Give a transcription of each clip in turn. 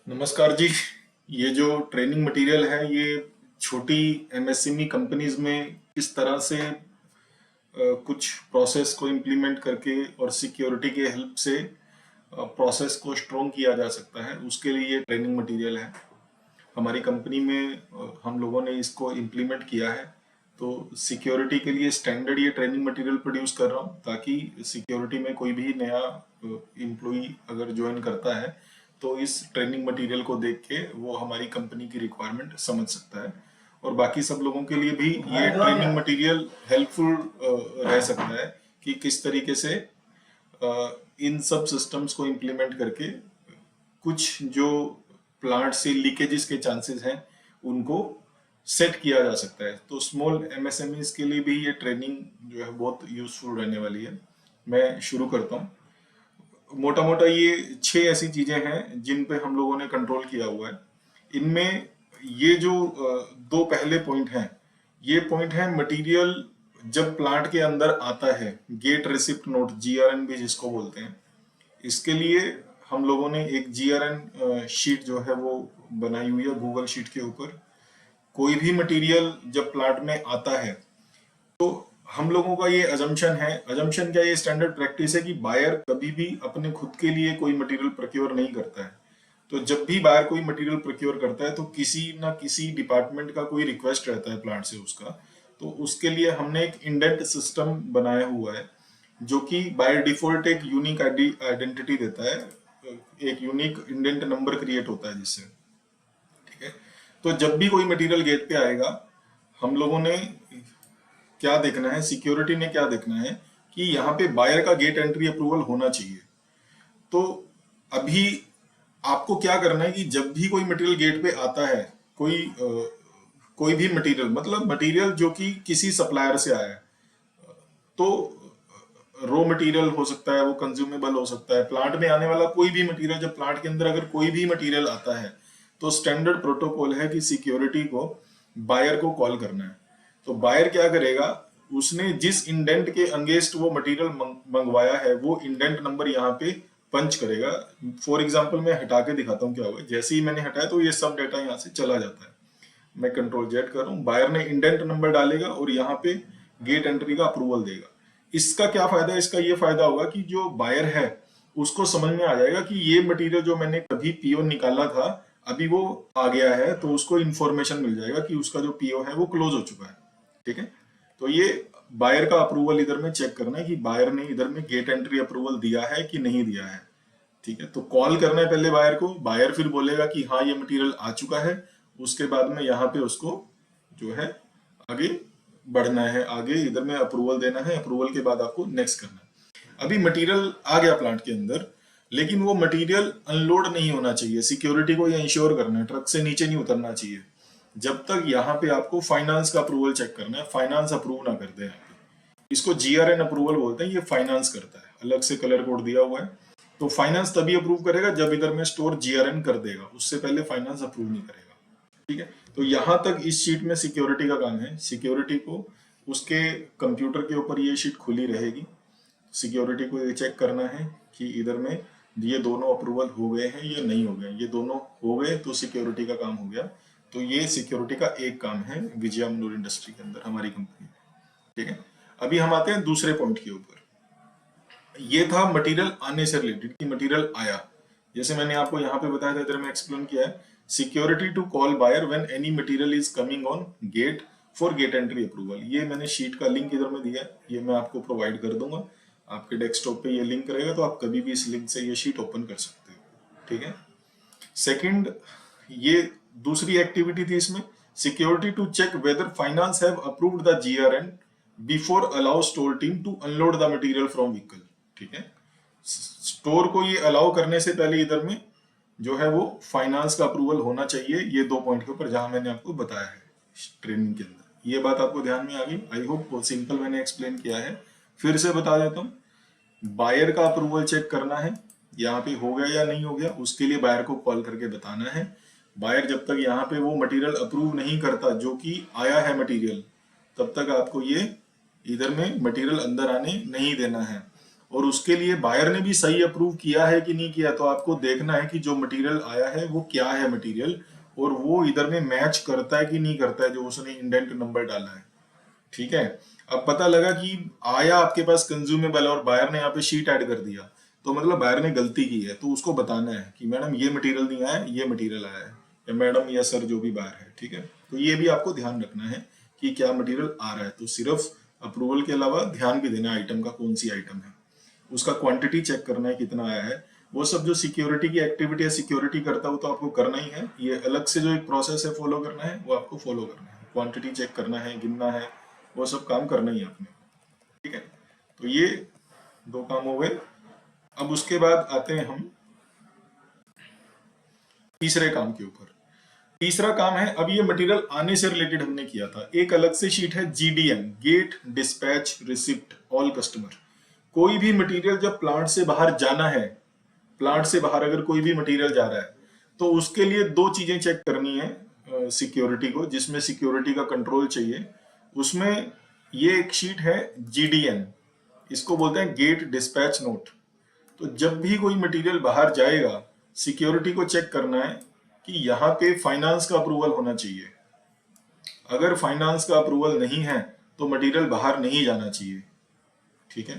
नमस्कार जी। ये जो ट्रेनिंग मटेरियल है ये छोटी एमएसएमई कंपनीज में किस तरह से कुछ प्रोसेस को इम्प्लीमेंट करके और सिक्योरिटी के हेल्प से प्रोसेस को स्ट्रोंग किया जा सकता है, उसके लिए ये ट्रेनिंग मटेरियल है। हमारी कंपनी में हम लोगों ने इसको इम्प्लीमेंट किया है। तो सिक्योरिटी के लिए स्टैंडर्ड ये ट्रेनिंग मटेरियल प्रोड्यूस कर रहा हूँ, ताकि सिक्योरिटी में कोई भी नया एम्प्लॉई अगर ज्वाइन करता है तो इस ट्रेनिंग मटेरियल को देख के वो हमारी कंपनी की रिक्वायरमेंट समझ सकता है। और बाकी सब लोगों के लिए भी ये ट्रेनिंग मटेरियल हेल्पफुल रह सकता है कि किस तरीके से इन सब सिस्टम्स को इम्प्लीमेंट करके कुछ जो प्लांट से लीकेजेस के चांसेस हैं उनको सेट किया जा सकता है। तो स्मॉल एमएसएमईज के लिए भी ये ट्रेनिंग जो है बहुत यूजफुल रहने वाली है। मैं शुरू करता हूँ। मोटा मोटा ये 6 ऐसी चीजें हैं जिन पे हम लोगों ने कंट्रोल किया हुआ है। इनमें ये जो दो पहले पॉइंट हैं, ये पॉइंट है मटेरियल जब प्लांट के अंदर आता है, गेट रिसिप्ट नोट, जीआरएन भी जिसको बोलते हैं। इसके लिए हम लोगों ने एक जीआरएन शीट जो है वो बनाई हुई है गूगल शीट के ऊपर। कोई भी मटेरियल जब प्लांट में आता है तो हम लोगों का ये अजम्पशन क्या, ये स्टैंडर्ड प्रैक्टिस है कि बायर कभी भी अपने खुद के लिए कोई मटेरियल प्रोक्योर नहीं करता है। तो जब भी बायर कोई मटेरियल प्रोक्योर करता है तो किसी ना किसी डिपार्टमेंट का कोई रिक्वेस्ट रहता है प्लांट से उसका। तो उसके लिए हमने एक इंडेंट सिस्टम बनाया हुआ है जो कि बाय डिफॉल्ट एक यूनिक आइडेंटिटी देता है, एक यूनिक इंडेंट नंबर क्रिएट होता है जिससे। ठीक है। तो जब भी कोई मटेरियल गेट पे आएगा, हम लोगों ने क्या देखना है, सिक्योरिटी ने क्या देखना है कि यहाँ पे बायर का गेट एंट्री अप्रूवल होना चाहिए। तो अभी आपको क्या करना है कि जब भी कोई मटेरियल गेट पे आता है, कोई भी मटेरियल, मतलब मटेरियल जो कि किसी सप्लायर से आया है, तो रॉ मटेरियल हो सकता है, वो कंज्यूमेबल हो सकता है, प्लांट में आने वाला कोई भी मटेरियल, जब प्लांट के अंदर अगर कोई भी मटेरियल आता है तो स्टैंडर्ड प्रोटोकॉल है कि सिक्योरिटी को बायर को कॉल करना है। तो बायर क्या करेगा, उसने जिस इंडेंट के अगेंस्ट वो मटेरियल मंगवाया है वो इंडेंट नंबर यहाँ पे पंच करेगा। फॉर एग्जाम्पल मैं हटा के दिखाता हूँ क्या होगा। जैसे ही मैंने हटाया तो ये सब डाटा यहाँ से चला जाता है। मैं कंट्रोल जेड कर रहा हूँ, बायर ने इंडेंट नंबर डालेगा और यहाँ पे गेट एंट्री का अप्रूवल देगा। इसका क्या फायदा है, इसका ये फायदा होगा कि जो बायर है उसको समझ में आ जाएगा कि ये मटेरियल जो मैंने कभी पीओ निकाला था अभी वो आ गया है, तो उसको इंफॉर्मेशन मिल जाएगा कि उसका जो पीओ है वो क्लोज हो चुका है। ठीक है। तो ये बायर का अप्रूवल इधर में चेक करना है कि बायर ने इधर में गेट एंट्री अप्रूवल दिया है कि नहीं दिया है। ठीक है। तो कॉल करना है पहले बायर को, बायर फिर बोलेगा कि हाँ ये मटेरियल आ चुका है। उसके बाद में यहाँ पे उसको जो है आगे बढ़ना है, आगे इधर में अप्रूवल देना है, अप्रूवल के बाद आपको नेक्स्ट करना है। अभी मटेरियल आ गया प्लांट के अंदर, लेकिन वो मटेरियल अनलोड नहीं होना चाहिए। सिक्योरिटी को ये इंश्योर करना है, ट्रक से नीचे नहीं उतरना चाहिए जब तक यहाँ पे आपको फाइनेंस का अप्रूवल चेक करना है, फाइनेंस अप्रूव ना कर दे। यहाँ पे इसको जीआरएन अप्रूवल बोलते हैं, ये फाइनेंस करता है, अलग से कलर कोड दिया हुआ है। तो फाइनेंस तभी अप्रूव करेगा जब इधर में स्टोर जीआरएन कर देगा, उससे पहले फाइनेंस अप्रूव नहीं करेगा। ठीक है। तो यहां तक इस शीट में सिक्योरिटी का काम है। सिक्योरिटी को उसके कंप्यूटर के ऊपर ये शीट खुली रहेगी। सिक्योरिटी को ये चेक करना है कि इधर में ये दोनों अप्रूवल हो गए हैं या नहीं हो गए। ये दोनों हो गए तो सिक्योरिटी का काम हो गया। तो ये सिक्योरिटी का एक काम है विजया मनोर इंडस्ट्री के अंदर, हमारी कंपनी में। ठीक है। अभी हम आते हैं दूसरे पॉइंट के ऊपर। ये था मटेरियल आने से रिलेटेड कि मटेरियल आया। जैसे मैंने आपको यहाँ पे बताया था, इधर में एक्सप्लेन किया है, security to call buyer when any material is coming on gate for gate entry approval. ये मैंने शीट का लिंक इधर में दिया है, ये मैं आपको प्रोवाइड कर दूंगा। आपके डेस्कटॉप पे ये लिंक रहेगा, तो आप कभी भी इस लिंक से ये शीट ओपन कर सकते हो। ठीक है। सेकंड, ये दूसरी एक्टिविटी थी इसमें, security to check whether finance have approved the GRN before allow store team to unload the material from vehicle. ठीक है। स्टोर को ये अलाउ करने से पहले इधर में जो है वो फाइनेंस का अप्रूवल होना चाहिए। ये दो पॉइंट के ऊपर जहां मैंने आपको बताया है ट्रेनिंग के अंदर, ये बात आपको ध्यान में आ गई। आई होप बहुत सिंपल मैंने एक्सप्लेन किया है। फिर से बता देता हूँ, बायर का अप्रूवल चेक करना है, यहाँ पे हो गया या नहीं हो गया, उसके लिए बायर को कॉल करके बताना है। बायर जब तक यहाँ पे वो मटेरियल अप्रूव नहीं करता जो कि आया है मटेरियल, तब तक आपको ये इधर में मटेरियल अंदर आने नहीं देना है। और उसके लिए बायर ने भी सही अप्रूव किया है कि नहीं किया, तो आपको देखना है कि जो मटेरियल आया है वो क्या है मटेरियल, और वो इधर में मैच करता है कि नहीं करता है जो उसने इंडेंट नंबर डाला है। ठीक है, अब पता लगा कि आया आपके पास कंज्यूमेबल और बायर ने यहाँ पे शीट ऐड कर दिया, तो मतलब बायर ने गलती की है, तो उसको बताना है कि मैडम ये मटेरियल नहीं आया, ये मटेरियल आया है, या मैडम या सर जो भी बायर है। ठीक है, तो ये भी आपको ध्यान रखना है कि क्या मटेरियल आ रहा है। तो सिर्फ अप्रूवल के अलावा ध्यान भी देना आइटम का, कौन सी आइटम है, उसका क्वांटिटी चेक करना है कितना आया है। वो सब जो सिक्योरिटी की एक्टिविटी है, सिक्योरिटी करता हो तो आपको करना ही है। ये अलग से जो एक प्रोसेस है फॉलो करना है, वो आपको फॉलो करना है, क्वांटिटी चेक करना है, गिनना है, वो सब काम करना ही है आपने। ठीक है, तो ये दो काम हो गए। अब उसके बाद आते हैं हम तीसरे काम के ऊपर। तीसरा काम है, अब ये मटेरियल आने से रिलेटेड हमने किया था, एक अलग से शीट है GDM, gate dispatch receipt all customer. कोई भी मटेरियल जब प्लांट से बाहर जाना है, प्लांट से बाहर अगर कोई भी मटेरियल जा रहा है, तो उसके लिए दो चीजें चेक करनी है सिक्योरिटी को, जिसमें सिक्योरिटी का कंट्रोल चाहिए। उसमें ये एक शीट है GDN, इसको बोलते हैं गेट डिस्पैच नोट। तो जब भी कोई मटेरियल बाहर जाएगा, सिक्योरिटी को चेक करना है कि यहाँ पे फाइनेंस का अप्रूवल होना चाहिए। अगर फाइनेंस का अप्रूवल नहीं है तो मटेरियल बाहर नहीं जाना चाहिए। ठीक है,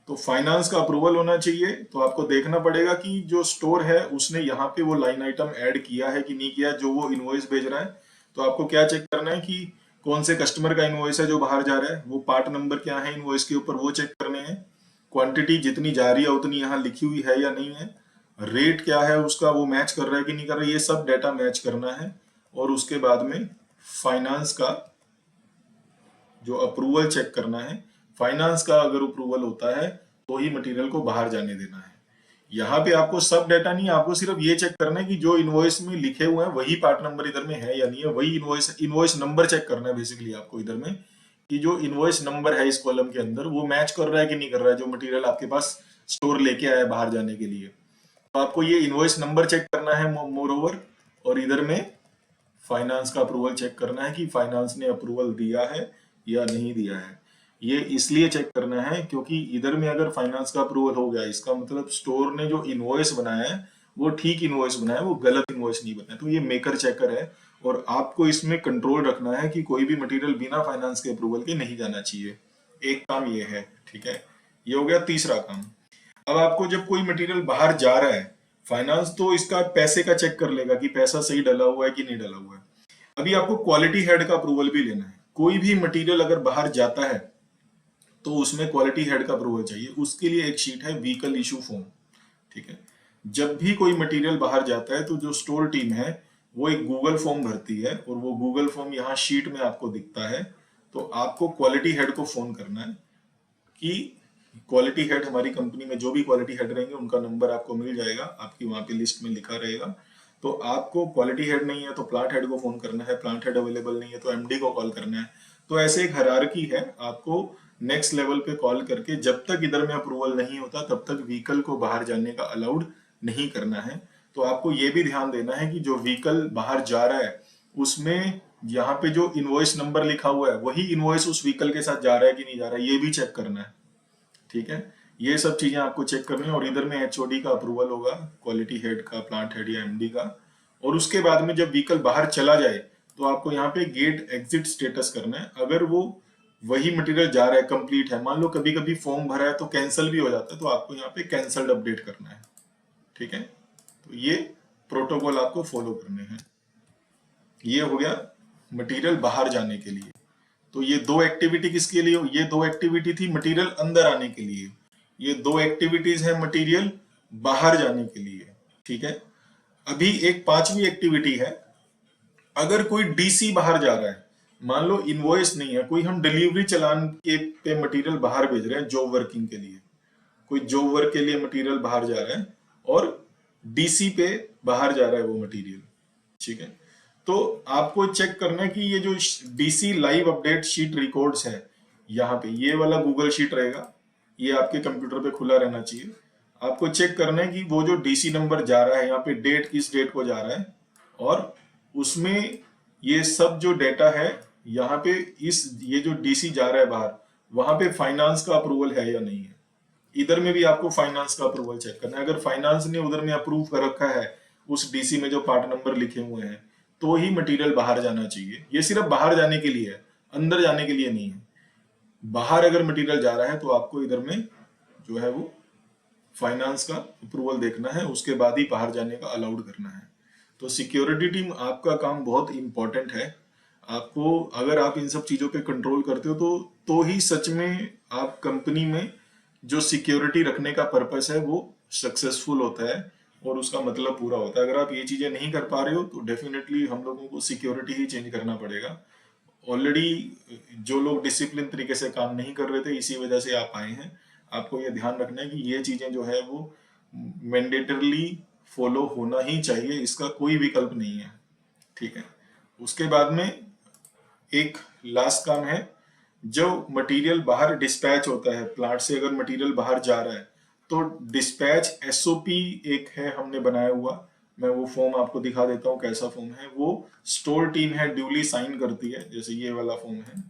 तो फाइनेंस का अप्रूवल होना चाहिए। तो आपको देखना पड़ेगा कि जो स्टोर है उसने यहाँ पे वो लाइन आइटम ऐड किया है कि नहीं किया, जो वो इनवॉइस भेज रहा है। तो आपको क्या चेक करना है कि कौन से कस्टमर का इनवॉइस है जो बाहर जा रहा है, वो पार्ट नंबर क्या है इनवॉइस के ऊपर, वो चेक करने हैं। क्वांटिटी जितनी जा रही है उतनी यहाँ लिखी हुई है या नहीं है, रेट क्या है उसका, वो मैच कर रहा है कि नहीं कर रहा है, ये सब डाटा मैच करना है। और उसके बाद में फाइनेंस का जो अप्रूवल चेक करना है। फाइनेंस का अगर अप्रूवल होता है तो ही मटेरियल को बाहर जाने देना है। यहाँ पे आपको सब डाटा नहीं, आपको सिर्फ ये चेक करना है कि जो इनवॉइस में लिखे हुए हैं वही पार्ट नंबर इधर में है या नहीं है, वही इनवॉइस नंबर चेक करना है बेसिकली आपको इधर में, कि जो इनवॉइस नंबर है इस कॉलम के अंदर वो मैच कर रहा है कि नहीं कर रहा है, जो मटेरियल आपके पास स्टोर लेके आया है बाहर जाने के लिए। तो आपको ये इनवॉइस नंबर चेक करना है मोर ओवर, और इधर में फाइनेंस का अप्रूवल चेक करना है कि फाइनेंस ने अप्रूवल दिया है या नहीं दिया है। ये इसलिए चेक करना है क्योंकि इधर में अगर फाइनेंस का अप्रूवल हो गया, इसका मतलब स्टोर ने जो इनवॉइस बनाया है वो ठीक इनवॉइस बनाया है, वो गलत इनवॉइस नहीं बनाया। तो ये मेकर चेकर है, और आपको इसमें कंट्रोल रखना है कि कोई भी मटेरियल बिना फाइनेंस के अप्रूवल के नहीं जाना चाहिए। एक काम ये है। ठीक है, ये हो गया तीसरा काम। अब आपको जब कोई मटेरियल बाहर जा रहा है, फाइनेंस तो इसका पैसे का चेक कर लेगा कि पैसा सही डला हुआ है कि नहीं डला हुआ है। अभी आपको क्वालिटी हेड का अप्रूवल भी लेना है। कोई भी मटेरियल अगर बाहर जाता है तो उसमें क्वालिटी हेड का अप्रूवल चाहिए। उसके लिए एक शीट है व्हीकल इशू फॉर्म। ठीक है, जब भी कोई मटेरियल बाहर जाता है तो जो स्टोर टीम है वो एक गूगल फॉर्म भरती है, और वो गूगल फॉर्म यहाँ शीट में आपको दिखता है। तो आपको क्वालिटी हेड को फोन करना है कि क्वालिटी हेड, हमारी कंपनी में जो भी क्वालिटी हेड रहेंगे उनका नंबर आपको मिल जाएगा, आपकी वहां पे लिस्ट में लिखा रहेगा। तो आपको क्वालिटी हेड नहीं है तो प्लांट हेड को फोन करना है, प्लांट हेड अवेलेबल नहीं है तो MD को कॉल करना है। तो ऐसे एक हायरार्की है, आपको नेक्स्ट लेवल पे कॉल करके जब तक इधर में अप्रूवल नहीं होता तब तक व्हीकल को बाहर जाने का अलाउड नहीं करना है। तो आपको ये भी ध्यान देना है कि जो व्हीकल बाहर जा रहा है उसमें यहाँ पे जो इनवॉइस नंबर लिखा हुआ है वही इनवॉइस उस व्हीकल के साथ जा रहा है कि नहीं जा रहा है, ये भी चेक करना है। ठीक है, ये सब चीजें आपको चेक करनी है। और इधर में HOD का अप्रूवल होगा, क्वालिटी हेड का, प्लांट हेड या MD का। और उसके बाद में जब व्हीकल बाहर चला जाए तो आपको यहाँ पे गेट एग्जिट स्टेटस करना है। अगर वो वही मटेरियल जा रहा है, कंप्लीट है, मान लो कभी कभी फॉर्म भरा है तो कैंसिल भी हो जाता है, तो आपको यहाँ पे कैंसल्ड अपडेट करना है। ठीक है, तो ये प्रोटोकॉल आपको फॉलो करने हैं। ये हो गया मटेरियल बाहर जाने के लिए। तो ये दो एक्टिविटी किसके लिए? ये दो एक्टिविटी थी मटेरियल अंदर आने के लिए, ये दो एक्टिविटीज है मटेरियल बाहर जाने के लिए। ठीक है, अभी एक पांचवी एक्टिविटी है, अगर कोई DC बाहर जा रहा है, मान लो इनवॉइस नहीं है, कोई हम डिलीवरी चलान के पे मटेरियल बाहर भेज रहे हैं जॉब वर्किंग के लिए, कोई जॉब वर्क के लिए मटेरियल बाहर जा रहा है और DC पे बाहर जा रहा है वो मटेरियल। ठीक है, तो आपको चेक करना है कि ये जो DC live update sheet records है, यहाँ पे ये वाला गूगल शीट रहेगा, ये आपके कंप्यूटर पे खुला रहना चाहिए। आपको चेक करना है कि वो जो DC नंबर जा रहा है, यहाँ पे डेट किस डेट को जा रहा है, और उसमें ये सब जो डेटा है यहाँ पे, इस ये जो DC जा रहा है बाहर, वहां पे फाइनेंस का अप्रूवल है या नहीं है। इधर में भी आपको फाइनेंस का अप्रूवल चेक करना है। अगर फाइनेंस ने उधर में अप्रूव कर रखा है उस डीसी में जो पार्ट नंबर लिखे हुए हैं, तो ही मटेरियल बाहर जाना चाहिए। ये सिर्फ बाहर जाने के लिए है, अंदर जाने के लिए नहीं है। बाहर अगर मटेरियल जा रहा है तो आपको इधर में जो है वो फाइनेंस का अप्रूवल देखना है, उसके बाद ही बाहर जाने का अलाउड करना है। तो सिक्योरिटी टीम आपका काम बहुत इंपॉर्टेंट है। आपको, अगर आप इन सब चीजों पे कंट्रोल करते हो तो ही सच में आप कंपनी में जो सिक्योरिटी रखने का पर्पस है वो सक्सेसफुल होता है और उसका मतलब पूरा होता है। अगर आप ये चीजें नहीं कर पा रहे हो तो डेफिनेटली हम लोगों को सिक्योरिटी ही चेंज करना पड़ेगा। ऑलरेडी जो लोग डिसिप्लिन तरीके से काम नहीं कर रहे थे, इसी वजह से आप आए हैं। आपको ये ध्यान रखना है कि ये चीजें जो है वो मैंडेटरली फॉलो होना ही चाहिए, इसका कोई विकल्प नहीं है। ठीक है। उसके बाद में एक लास्ट काम है, जो मटेरियल बाहर डिस्पैच होता है प्लांट से, अगर मटेरियल बाहर जा रहा है तो डिस्पैच एसओपी एक है हमने बनाया हुआ। मैं वो फॉर्म आपको दिखा देता हूँ कैसा फॉर्म है। वो स्टोर टीम है ड्यूली साइन करती है, जैसे ये वाला फॉर्म है।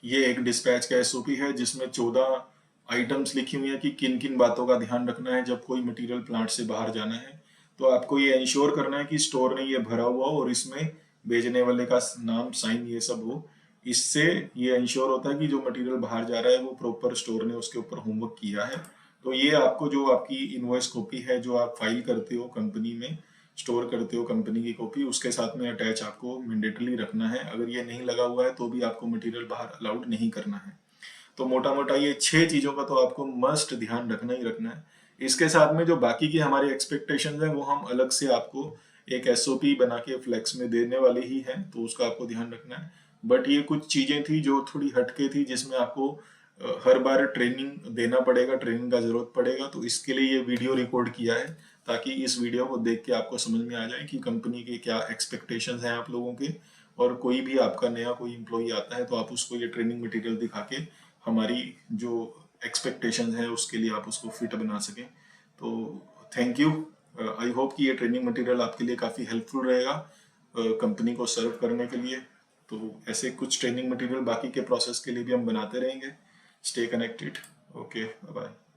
ये एक डिस्पैच का एसओपी है जिसमें 14 आइटम्स लिखी हुई है कि किन किन बातों का ध्यान रखना है जब कोई मटेरियल प्लांट से बाहर जाना है। तो आपको ये इंश्योर करना है कि स्टोर ने ये भरा हुआ हो और इसमें भेजने वाले का नाम, साइन, ये सब हो। इससे ये इंश्योर होता है कि जो मटेरियल बाहर जा रहा है वो प्रॉपर स्टोर ने उसके ऊपर होमवर्क किया है। तो ये आपको, जो आपकी इनवॉइस कॉपी है जो आप फाइल करते हो कंपनी में, स्टोर करते हो कंपनी की कॉपी, उसके साथ में अटैच आपको मैंडेटली रखना है। अगर ये नहीं लगा हुआ है तो भी आपको मटेरियल बाहर अलाउड नहीं करना है। तो मोटा मोटा ये 6 चीजों का तो आपको मस्ट ध्यान रखना ही रखना है। इसके साथ में जो बाकी की हमारी एक्सपेक्टेशंस है वो हम अलग से आपको एक एसओपी बना के फ्लेक्स में देने वाले ही हैं, तो उसका आपको ध्यान रखना है। बट ये कुछ चीजें थी जो थोड़ी हटके थी, जिसमें आपको हर बार ट्रेनिंग देना पड़ेगा, ट्रेनिंग का जरूरत पड़ेगा। तो इसके लिए ये वीडियो रिकॉर्ड किया है, ताकि इस वीडियो को देख के आपको समझ में आ जाए कि कंपनी के क्या एक्सपेक्टेशंस हैं आप लोगों के। और कोई भी आपका नया कोई एम्प्लॉई आता है तो आप उसको ये ट्रेनिंग मटेरियल दिखा के हमारी जो एक्सपेक्टेशंस हैं उसके लिए आप उसको फिट बना सकें। तो थैंक यू। आई होप कि ये ट्रेनिंग मटेरियल आपके लिए काफ़ी हेल्पफुल रहेगा कंपनी को सर्व करने के लिए। तो ऐसे कुछ ट्रेनिंग मटेरियल बाकी के प्रोसेस के लिए भी हम बनाते रहेंगे। Stay connected. Okay, bye bye.